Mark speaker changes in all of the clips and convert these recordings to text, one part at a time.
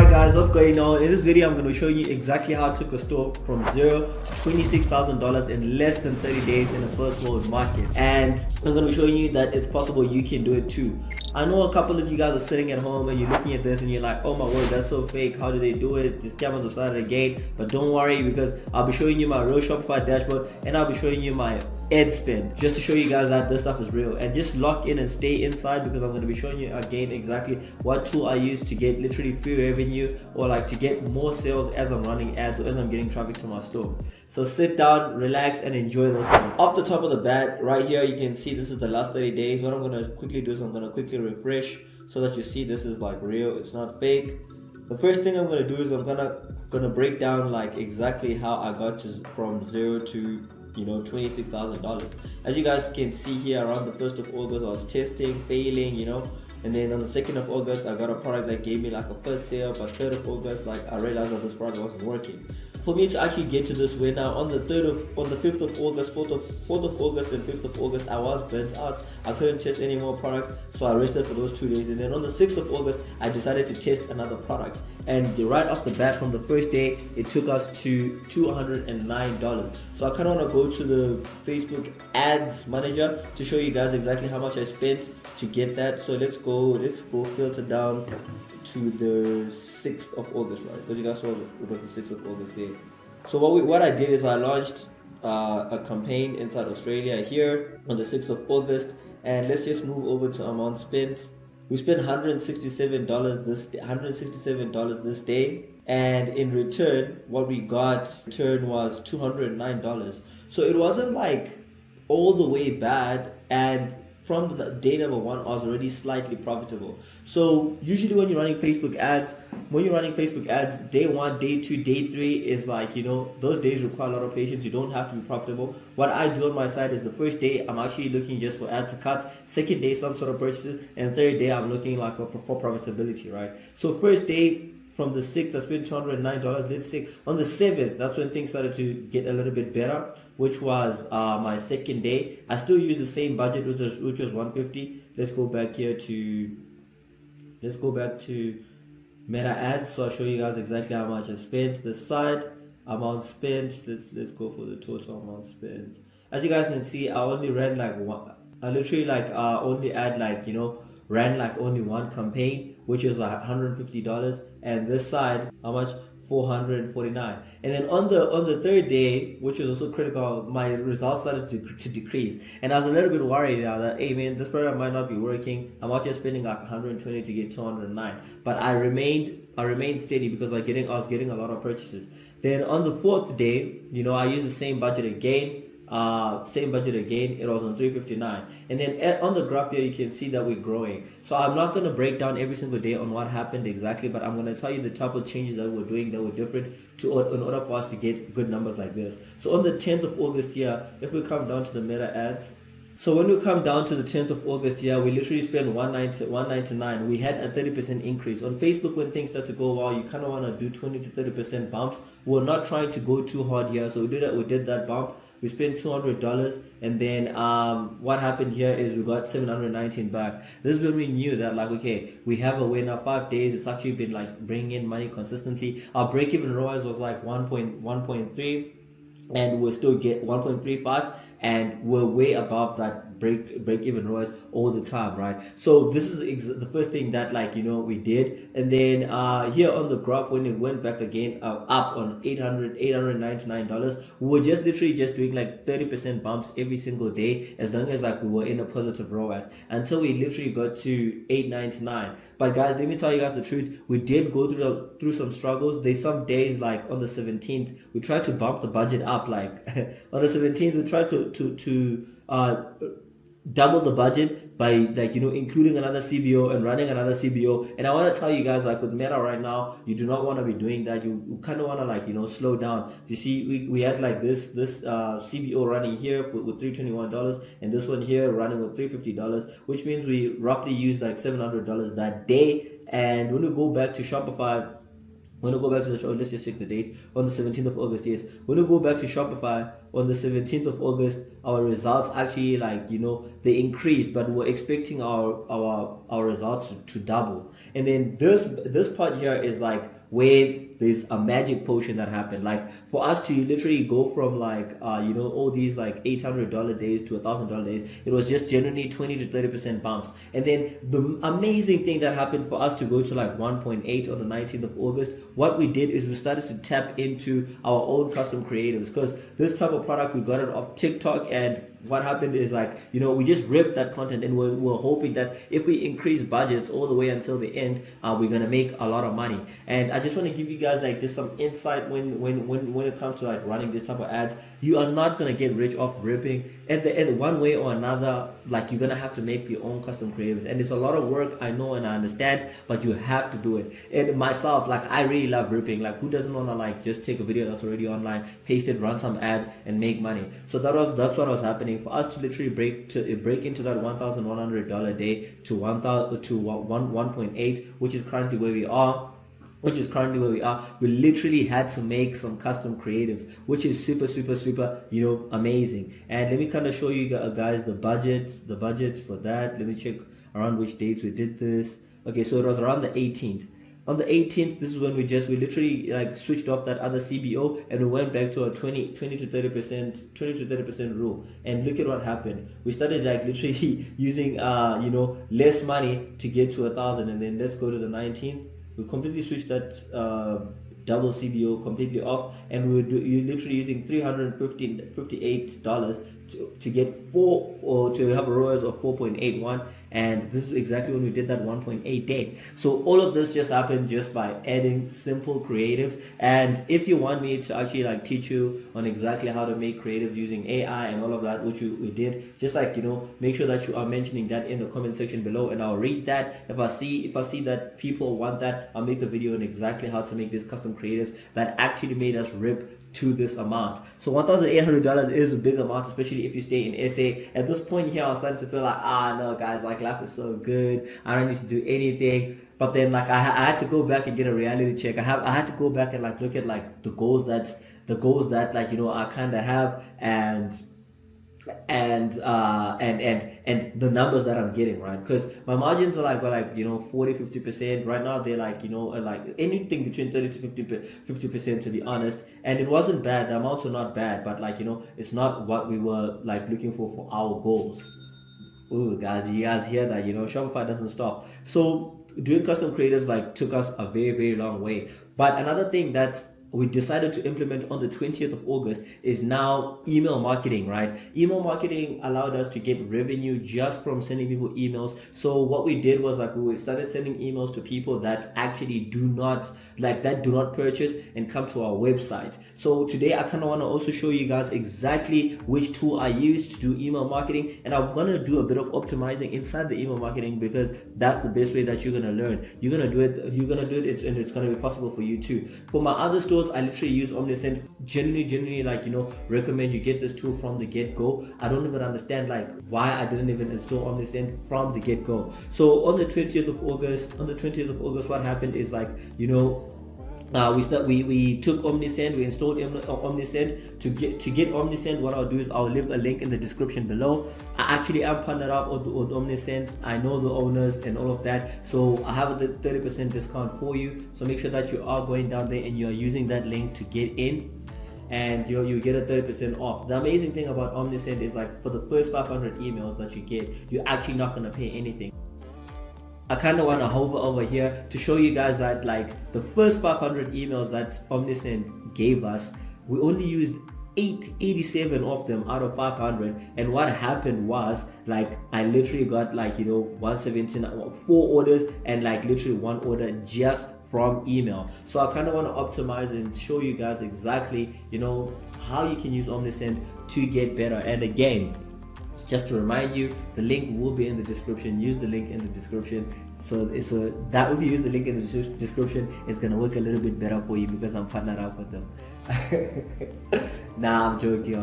Speaker 1: Alright guys, what's going on? In this video I'm going to show you exactly how I took a store from $0 to $26,000 in less than 30 days in a first world market. And I'm going to be showing you that it's possible you can do it too. I know a couple of you guys are sitting at home and you're looking at this and you're like, oh my word, that's so fake, how do they do it? The scammers have started again. But don't worry, because I'll be showing you my real Shopify dashboard and I'll be showing you my ad spend, just to show you guys that this stuff is real. And just lock in and stay inside, because I'm going to be showing you again exactly what tool I use to get literally free revenue, or like to get more sales as I'm running ads or as I'm getting traffic to my store. So sit down, relax, and enjoy this one. Off the top of the bat right here, you can see this is the last 30 days. What I'm going to quickly do is I'm going to quickly refresh so that you see this is like real, it's not fake. The first thing I'm going to do is I'm gonna break down like exactly how I got to from zero to $26,000. As you guys can see here, around the 1st of August I was testing, failing, and then on the 2nd of August I got a product that gave me like a first sale, but 3rd of August like I realized that this product wasn't working. For me to actually get to this way now, on the 5th of August, 4th of August and 5th of August, I was burnt out. I couldn't test any more products, so I rested for those 2 days. And then on the 6th of August, I decided to test another product. And right off the bat, from the first day, it took us to $209. So I kind of want to go to the Facebook Ads Manager to show you guys exactly how much I spent to get that. So let's go filter down to the 6th of August, right? Because you guys saw it was the 6th of August there. So what I did is I launched a campaign inside Australia here on the 6th of August, and let's just move over to amount spent. We spent $167 this day, and in return what we got was $209. So it wasn't like all the way bad, and from the day number one, I was already slightly profitable. So usually when you're running Facebook ads, day 1, day 2, day 3 is like, those days require a lot of patience. You don't have to be profitable. What I do on my side is the first day, I'm actually looking just for add to carts. Second day, some sort of purchases. And third day, I'm looking like for profitability, right? So first day, from the 6th, I spent $209. Let's say on the 7th, that's when things started to get a little bit better, which was my second day. I still use the same budget, which was $150. Let's go back to Meta Ads, so I'll show you guys exactly how much I spent. The side amount spent. Let's go for the total amount spent. As you guys can see, I only ran like one. I literally ran like only one campaign, which is like $150, and this side, how much? $449. And then on the third day, which is also critical, my results started to decrease, and I was a little bit worried now that, hey man, this product might not be working. I'm out here spending like $120 to get $209, but I remained steady because I was getting a lot of purchases. Then on the 4th day, I used the same budget again. It was on $359, and then on the graph here you can see that we're growing. So I'm not going to break down every single day on what happened exactly, but I'm going to tell you the type of changes that we're doing that were different in order for us to get good numbers like this. So on the 10th of August here, if we come down to the Meta Ads, so when we come down to the 10th of August here, we literally spent $199. We had a 30% increase. On Facebook, when things start to go well, you kind of want to do 20 to 30% bumps. We're not trying to go too hard here, so we did that bump. We spent $200, and then what happened here is we got $719 back. This is when we knew that, like, okay, we have a win. Now 5 days, it's actually been like bringing in money consistently. Our break-even ROAS was like 1.3, and we'll still get 1.35, and we're way above that break-even ROAS all the time, right? So this is the first thing that we did. And then here on the graph, when it went back again up on $899, we were literally doing like 30% bumps every single day, as long as we were in a positive ROAS, until we literally got to $899. But guys, let me tell you guys the truth, we did go through some struggles. There's some days, like on the 17th, we tried to bump the budget up. Like on the 17th, we tried to double the budget by including another CBO and running another CBO. And I want to tell you guys, with Meta right now, you do not want to be doing that. You kind of want to slow down. You see, we had like this CBO running here with $321, and this one here running with $350, which means we roughly used like $700 that day. And when we go back to Shopify, When I go back to the show, let's just check the date. On the 17th of August, yes. When we go back to Shopify on the 17th of August, our results actually, like, you know, they increased, but we're expecting our results to double. And then this part here is like where there's a magic potion that happened. Like for us to literally go from like you know, all these like $800 days to $1,000 days, it was just generally 20 to 30% bumps. And then the amazing thing that happened for us to go to like 1.8 on the 19th of August, what we did is we started to tap into our own custom creatives, because this type of product, we got it off TikTok, and what happened is, like, you know, we just ripped that content, and we're hoping that if we increase budgets all the way until the end, we're gonna make a lot of money. And I just want to give you guys like just some insight when it comes to like running this type of ads. You are not gonna get rich off ripping. At the end, one way or another, like, you're gonna have to make your own custom creatives, and it's a lot of work, I know and I understand, but you have to do it. And myself, like, I really love ripping. Like, who doesn't want to like just take a video that's already online, paste it, run some ads, and make money? So that's what was happening for us to literally break into that $1,100 day to 1.8, which is currently where we are. We literally had to make some custom creatives, which is super, you know, amazing. And let me kind of show you guys the budgets for that. Let me check around which dates we did this. Okay, so it was around the 18th. On the 18th, this is when we literally like switched off that other CBO, and we went back to a 20 to 30% rule. And look at what happened. We started like literally using you know, less money to get to 1,000. And then let's go to the 19th. We completely switched that double CBO completely off, and you're literally using $358 to get to have a ROAS of 4.81. And this is exactly when we did that 1.8 day. So all of this just happened just by adding simple creatives. And if you want me to actually like teach you on exactly how to make creatives using AI and all of that, which we did, just like, you know, make sure that you are mentioning that in the comment section below, and I'll read that. If I see that people want that, I'll make a video on exactly how to make these custom creatives that actually made us rip to this amount. So $1,800 is a big amount, especially if you stay in SA. At this point here, I was starting to feel like, no guys, like, life is so good, I don't need to do anything. But then like I had to go back and get a reality check. I had to go back and like look at like the goals that like, you know, I kind of have, and the numbers that I'm getting, right? Because my margins are like you know, 40-50% right now. They're like, you know, like anything between 30 to 50%, to be honest. And it wasn't bad, the amounts were not bad, but like, you know, it's not what we were like looking for our goals. Ooh, guys, you guys hear that? You know, Shopify doesn't stop. So doing custom creatives like took us a very long way. But another thing that's we decided to implement on the 20th of August is now email marketing, right? Email marketing allowed us to get revenue just from sending people emails. So what we did was like we started sending emails to people that actually do not purchase and come to our website. So today I kind of want to also show you guys exactly which tool I use to do email marketing, and I'm gonna do a bit of optimizing inside the email marketing, because that's the best way that you're gonna learn. You're gonna do it, and it's gonna be possible for you too. For my other stores, I literally use Omnisend. Generally, like, you know, recommend you get this tool from the get-go. I don't even understand like why I didn't even install Omnisend from the get-go. So on the 20th of August, what happened is, like, you know, we took Omnisend, we installed Omnisend. To get Omnisend, what I'll do is I'll leave a link in the description below. I actually am partnered up with Omnisend. I know the owners and all of that, so I have a 30% discount for you. So make sure that you are going down there and you are using that link to get in, and you get a 30% off. The amazing thing about Omnisend is, like, for the first 500 emails that you get, you're actually not going to pay anything. I kind of want to hover over here to show you guys that, like, the first 500 emails that Omnisend gave us, we only used 87 of them out of 500. And what happened was, like, I literally got, like, you know, 117, 4 orders, and like literally 1 order just from email. So I kind of want to optimize and show you guys exactly, you know, how you can use Omnisend to get better. And again, just to remind you, the link will be in the description. Use the link in the description. So that if you use the link in the description, it's gonna work a little bit better for you, because I'm partnered up with them. Nah, I'm joking.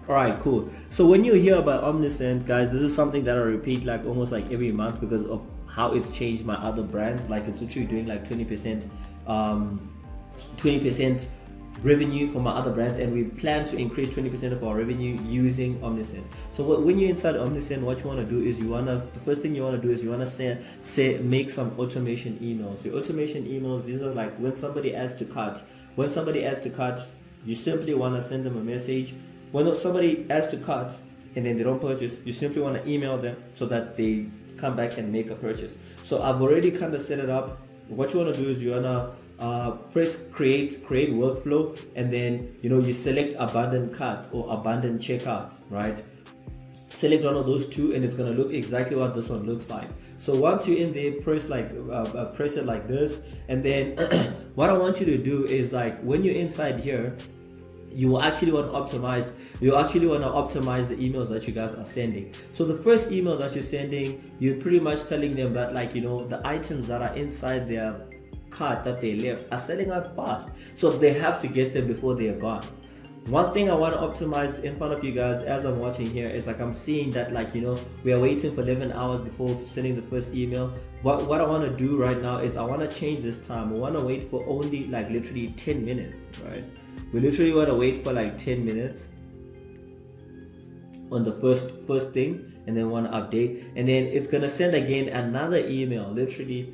Speaker 1: All right, cool. So when you hear about Omnisend, guys, this is something that I repeat like almost like every month, because of how it's changed my other brands. Like, it's literally doing like 20% 20% revenue from our other brands, and we plan to increase 20% of our revenue using Omnisend. So when you're inside Omnisend, what you want to do is the first thing you want to do is you want to make some automation emails. Your automation emails, these are like when somebody adds to cart. When somebody adds to cart, you simply want to send them a message. When somebody adds to cart and then they don't purchase, you simply want to email them so that they come back and make a purchase. So I've already kind of set it up. What you want to do is you want to press create workflow, and then you select abandoned cart or abandoned checkout, right? Select one of those two, and it's going to look exactly what this one looks like. So once you're in there, press it like this, and then what I want you to do is, like, when you're inside here, you actually want to optimize the emails that you guys are sending. So the first email that you're sending, you're pretty much telling them that, like, the items that are inside their cart that they left are selling out fast, so they have to get them before they are gone. One thing I want to optimize in front of you guys as I'm watching here is, like, I'm seeing that, like, we are waiting for 11 hours before sending the first email. What I want to do right now is I want to change this time. I want to wait for only, like, literally 10 minutes, right? We literally want to wait for like 10 minutes on the first thing, and then want to update, and then it's gonna send again another email, literally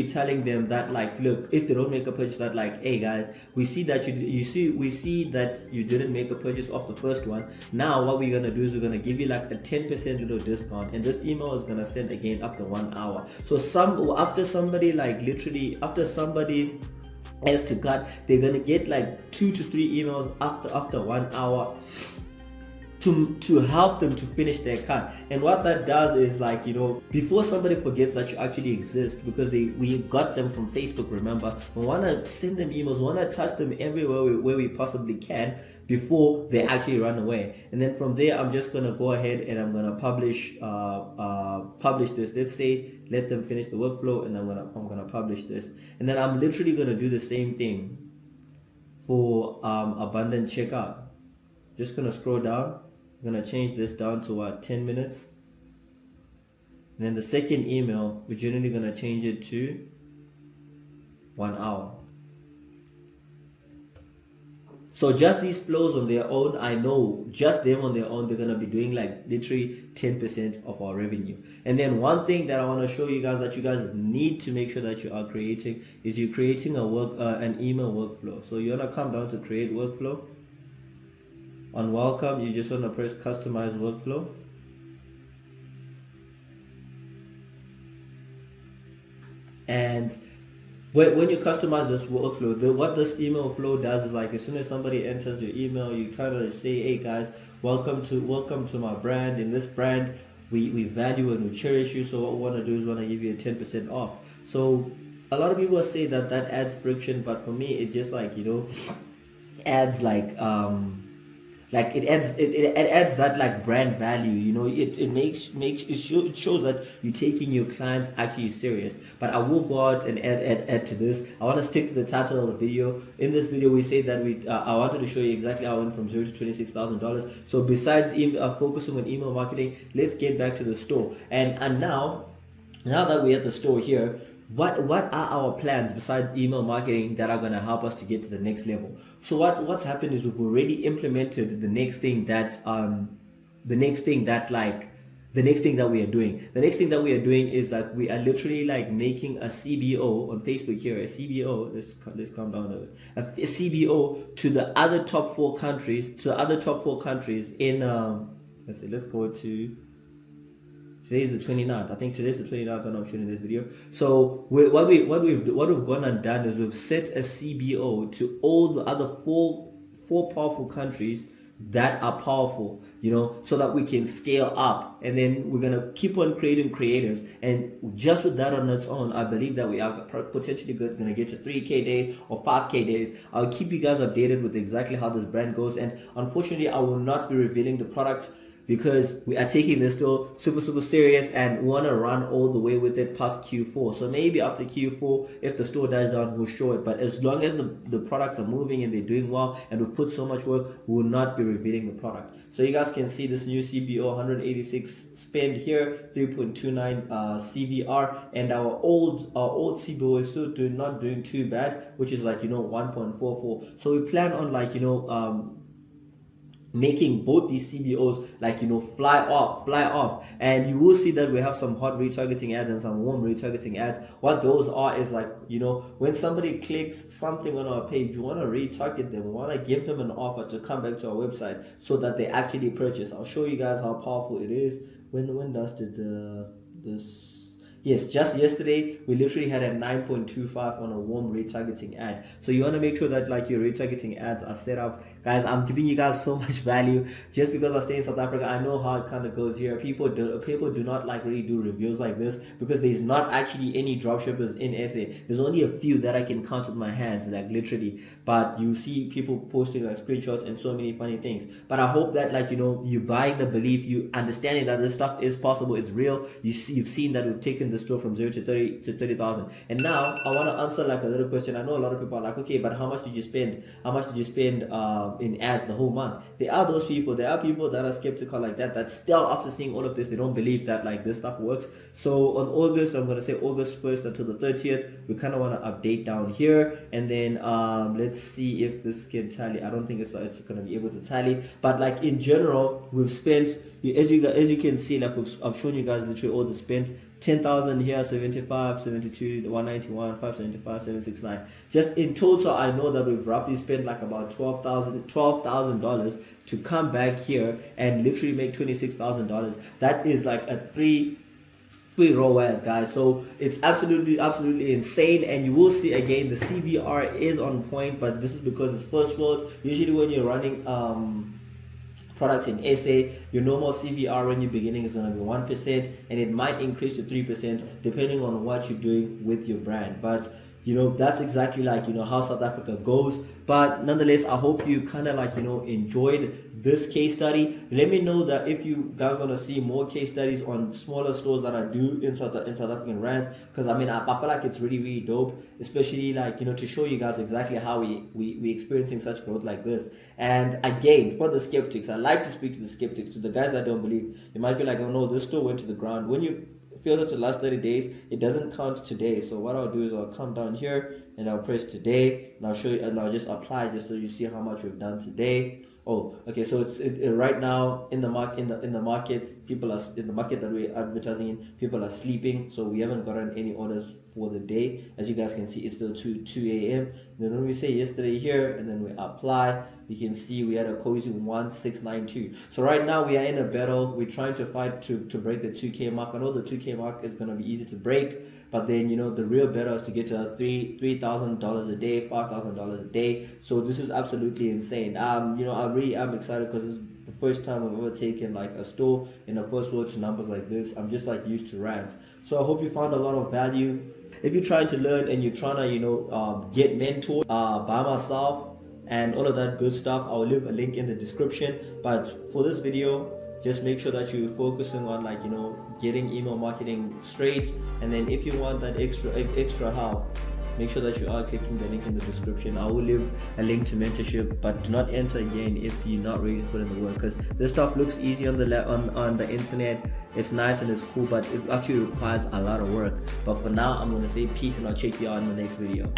Speaker 1: telling them that, like, look, if they don't make a purchase, that, like, hey guys, we see that we see that you didn't make a purchase off the first one. Now what we're gonna do is we're gonna give you like a 10% little discount, and this email is gonna send again after 1 hour. So after somebody as to cart, they're gonna get like 2 to 3 emails after 1 hour to help them to finish their cart. And what that does is, like, before somebody forgets that you actually exist, because we got them from Facebook, remember, we want to send them emails, we want to touch them everywhere where we possibly can before they actually run away. And then from there, I'm just gonna go ahead and I'm gonna publish this. Let's say, let them finish the workflow, and I'm gonna publish this, and then I'm literally gonna do the same thing for abundant checkout. Just gonna scroll down. I'm gonna change this down to 10 minutes, and then the second email, we're generally gonna change it to 1 hour. So just these flows on their own, I know just them on their own, they're gonna be doing like literally 10% of our revenue. And then one thing that I want to show you guys that you guys need to make sure that you are creating is you're creating an email workflow. So you wanna come down to create workflow. On welcome, you just want to press customize workflow, and when you customize this workflow, what this email flow does is, like, as soon as somebody enters your email, you kind of say, hey guys, welcome to my brand. In this brand, we value and we cherish you, so what we want to do is want to give you a 10% off. So a lot of people say that adds friction, but for me, it just, like, adds it adds that, like, brand value. It shows that you're taking your clients actually serious. But I will go out and add to this. I want to stick to the title of the video. In this video, we say that I wanted to show you exactly how I went from $0 to $26,000. So besides focusing on email marketing, let's get back to the store. And now that we're at the store here, what are our plans besides email marketing that are going to help us to get to the next level? So what's happened is we've already implemented the next thing that we are doing. The next thing that we are doing is that we are literally, like, making a CBO on Facebook here. A CBO, let's come down to it. A CBO to the other top 4 countries. In let's go to. Today's the 29th. I think today's the 29th when I'm shooting this video. So what we've gone and done is we've set a CBO to all the other four powerful countries that are powerful, so that we can scale up. And then we're gonna keep on creating creatives, and just with that on its own, I believe that we are potentially gonna get to 3K days or 5K days. I'll keep you guys updated with exactly how this brand goes, and unfortunately I will not be revealing the product because we are taking this store super serious and want to run all the way with it past Q4. So maybe after Q4, if the store dies down, we'll show it. But as long as the products are moving and they're doing well and we've put so much work, we will not be revealing the product. So you guys can see this new CBO 186 spend here, 3.29 CVR, and our old CBO is still not doing too bad, which is like 1.44. So we plan on like making both these CBOs like fly off, and you will see that we have some hot retargeting ads and some warm retargeting ads. What those are is like when somebody clicks something on our page, you want to retarget them, we want to give them an offer to come back to our website so that they actually purchase. I'll show you guys how powerful it is. When this Yes, just yesterday we literally had a 9.25 on a warm retargeting ad. So you want to make sure that like your retargeting ads are set up. Guys, I'm giving you guys so much value just because I stay in South Africa. I know how it kind of goes here. People do not like really do reviews like this because there's not actually any dropshippers in SA. There's only a few that I can count with my hands, like literally. But you see people posting like screenshots and so many funny things. But I hope that like you buying the belief, you understanding that this stuff is possible, it's real. You've seen that we've taken the store from 0 to 30,000. And now I want to answer like a little question. I know a lot of people are like, okay, but how much did you spend? How much did you spend in ads the whole month? There are those people. There are people that are skeptical like that still after seeing all of this, they don't believe that like this stuff works. So on August, I'm going to say August 1st until the 30th, we kind of want to update down here, and then let's see if this can tally. I don't think it's going to be able to tally, but like in general, we've spent, as you can see, like I've shown you guys literally all the spent. 10,000 here, 75, 72, 191, 575, 769. Just in total, I know that we've roughly spent like about $12,000 to come back here and literally make $26,000. That is like a three ROAS, guys. So it's absolutely insane. And you will see again the CBR is on point, but this is because it's first world. Usually when you're running products in SA, your normal CVR when you're beginning is going to be 1%, and it might increase to 3% depending on what you're doing with your brand. But that's exactly like how South Africa goes. But nonetheless, I hope you kind of like enjoyed this case study. Let me know that if you guys want to see more case studies on smaller stores that I do in South African rands, because I mean I feel like it's really dope, especially like to show you guys exactly how we experiencing such growth like this. And again, for the skeptics, I like to speak to the skeptics, to the guys that don't believe. You might be like, oh no, this store went to the ground. When you filter to the last 30 days, it doesn't count today. So what I'll do is I'll come down here and I'll press today, and I'll show you, and I'll just apply just so you see how much we've done today. Oh, okay. So it's right now in the markets, people are in the market that we're advertising in. People are sleeping, so we haven't gotten any orders for the day. As you guys can see, it's still 2 a.m. Then when we say yesterday here, and then we apply, you can see we had a cozy 1692. So right now we are in a battle. We're trying to fight to break the 2K mark. I know the 2K mark is gonna be easy to break, but then the real battle is to get to $3,000 a day, $5,000 a day. So this is absolutely insane. I really am excited because this is the first time I've ever taken like a store in the first world to numbers like this. I'm just like used to rants. So I hope you found a lot of value. If you're trying to learn and you're trying to get mentored by myself and all of that good stuff, I'll leave a link in the description. But for this video, just make sure that you're focusing on like getting email marketing straight. And then if you want that extra help, make sure that you are clicking the link in the description. I will leave a link to mentorship, but do not enter again if you're not ready to put in the work, because this stuff looks easy on the internet. It's nice and it's cool, but it actually requires a lot of work. But for now, I'm going to say peace, and I'll check you out in the next video.